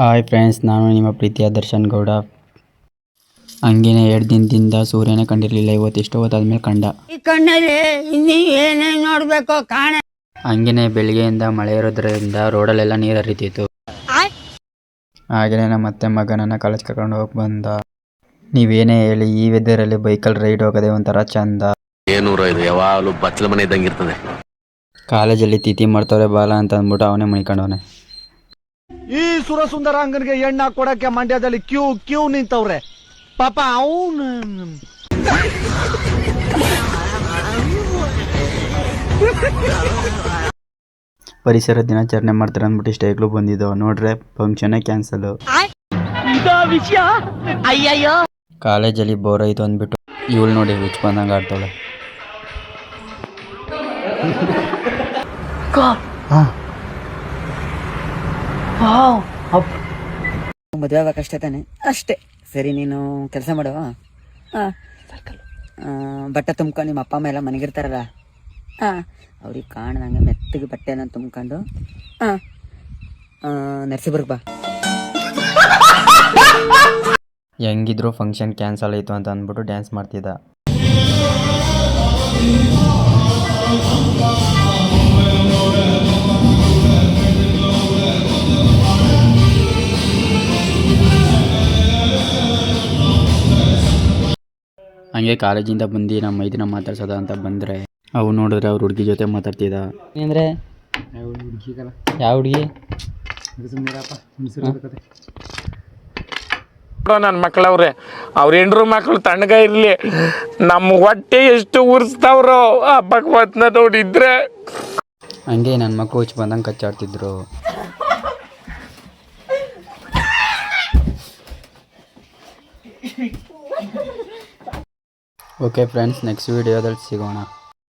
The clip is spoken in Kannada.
ಹಾಯ್ ಫ್ರೆಂಡ್ಸ್, ನಾನು ನಿಮ್ಮ ಪ್ರೀತಿಯ ದರ್ಶನ್ ಗೌಡ. ಹಂಗೇನೆ 2 ದಿನದಿಂದ ಸೂರ್ಯನೇ ಕಂಡಿರಲಿಲ್ಲ. ಇವತ್ತು ಎಷ್ಟೋ ಹೊತ್ತಾದ್ಮೇಲೆ ಕಂಡ. ಈ ಕಣ್ಣಲ್ಲಿ ಇನ್ನೂ ಏನೇನು ನೋಡ್ಬೇಕು ಕಾಣ. ಹಂಗೇನೆ ಬೆಳಿಗ್ಗೆಯಿಂದ ಮಳೆ ಇರೋದ್ರಿಂದ ರೋಡಲ್ಲೆಲ್ಲ ನೀರು ಹರಿತಿತ್ತು. ಹಾಗೆಯೇ ನಮ್ಮ ಅತ್ತೆ ಮಗನನ್ನು ಕಾಲೇಜ್ ಕರ್ಕೊಂಡು ಹೋಗಿ ಬಂದ. ನೀವೇನೇ ಹೇಳಿ, ಈ ವೆದರಲ್ಲಿ ಬೈಕಲ್ಲಿ ರೈಡ್ ಹೋಗೋದೇ ಒಂಥರ ಚಂದ. ಯಾವಾಗಲೂ ಬಚ್ಚಲ ಮನೆ ಇದ್ದಂಗೆ ಇರ್ತದೆ. ಕಾಲೇಜಲ್ಲಿ ತಿಥಿ ಮಾಡ್ತವ್ರೆ ಬಾಲ ಅಂತ ಅಂದ್ಬಿಟ್ಟು ಅವನೇ ಮಣಿಕೊಂಡವನೆ. ಈ ಸುರಸುಂದರಾಂಗನಿಗೆ ಎಣ್ಣ ಕೊಡಕ್ಕೆ ಮಂಡ್ಯದಲ್ಲಿ ಕ್ಯೂ ನಿಂತವ್ರೆ. ಪಾಪ ಅವನು ಪರಿಸರ ದಿನಾಚರಣೆ ಮಾಡ್ತಾರೆ ಅಂದ್ಬಿಟ್ಟು ಇಷ್ಟೇಗ್ಲೂ ಬಂದಿದ್ದು. ನೋಡ್ರೆ ಫಂಕ್ಷನ್ ಕ್ಯಾನ್ಸಲ್. ಕಾಲೇಜಲ್ಲಿ ಬೋರ್ ಆಯ್ತು ಅಂದ್ಬಿಟ್ಟು ಇವಳು ನೋಡಿ ಹುಚ್ಚ ಬಂದಂಗೆ ಆಡ್ತಾಳೆ. ಮದುವೆ ಆಗ್ಬೇಕಷ್ಟೇ ತಾನೆ, ಅಷ್ಟೇ. ಸರಿ, ನೀನು ಕೆಲಸ ಮಾಡುವ. ಬಟ್ಟೆ ತುಂಬ್ಕೊಂಡು ನಿಮ್ಮ ಅಪ್ಪ ಅಮ್ಮ ಎಲ್ಲ ಮನೆಗಿರ್ತಾರಲ್ಲ, ಅವ್ರಿಗೆ ಕಾಣ್ದಂಗೆ ಮೆತ್ತಗೆ ಬಟ್ಟೆನ ತುಂಬ್ಕೊಂಡು ನರಸೀಪುರಕ್ಕೆ ಬಾ. ಹೆಂಗಿದ್ರು ಫಂಕ್ಷನ್ ಕ್ಯಾನ್ಸಲ್ ಆಯಿತು ಅಂತ ಅಂದ್ಬಿಟ್ಟು ಡ್ಯಾನ್ಸ್ ಮಾಡ್ತಿದ್ದ. ಹಂಗೆ ಕಾಲೇಜಿಂದ ಬಂದು ನಮ್ಮ ಮೈದಿನ ಮಾತಾಡ್ಸೋದ ಅಂತ ಬಂದರೆ ಅವು ನೋಡಿದ್ರೆ ಅವ್ರ ಹುಡುಗಿ ಜೊತೆ ಮಾತಾಡ್ತಿದ್ದ. ಅಂದರೆ ಯಾವ ಹುಡುಗಿ? ನನ್ನ ಮಕ್ಕಳವ್ರೆ, ಅವ್ರ ಹೆಂಡ್ರು ಮಕ್ಕಳು ತಣ್ಣಗ ಇರಲಿ, ನಮ್ಮ ಹೊಟ್ಟೆ ಎಷ್ಟು ಉರಿಸ್ತಾವ್ರೋ ಆ ಭಗವತ್ನ ನೋಡಿದ್ರೆ. ಹಂಗೆ ನನ್ನ ಮಕ್ಕಳು ಹುಚ್ಚು ಬಂದಂಗೆ ಕಚ್ಚಾಡ್ತಿದ್ರು. ಓಕೆ ಫ್ರೆಂಡ್ಸ್, ನೆಕ್ಸ್ಟ್ ವಿಡಿಯೋದಲ್ಲಿ ಸಿಗೋಣ.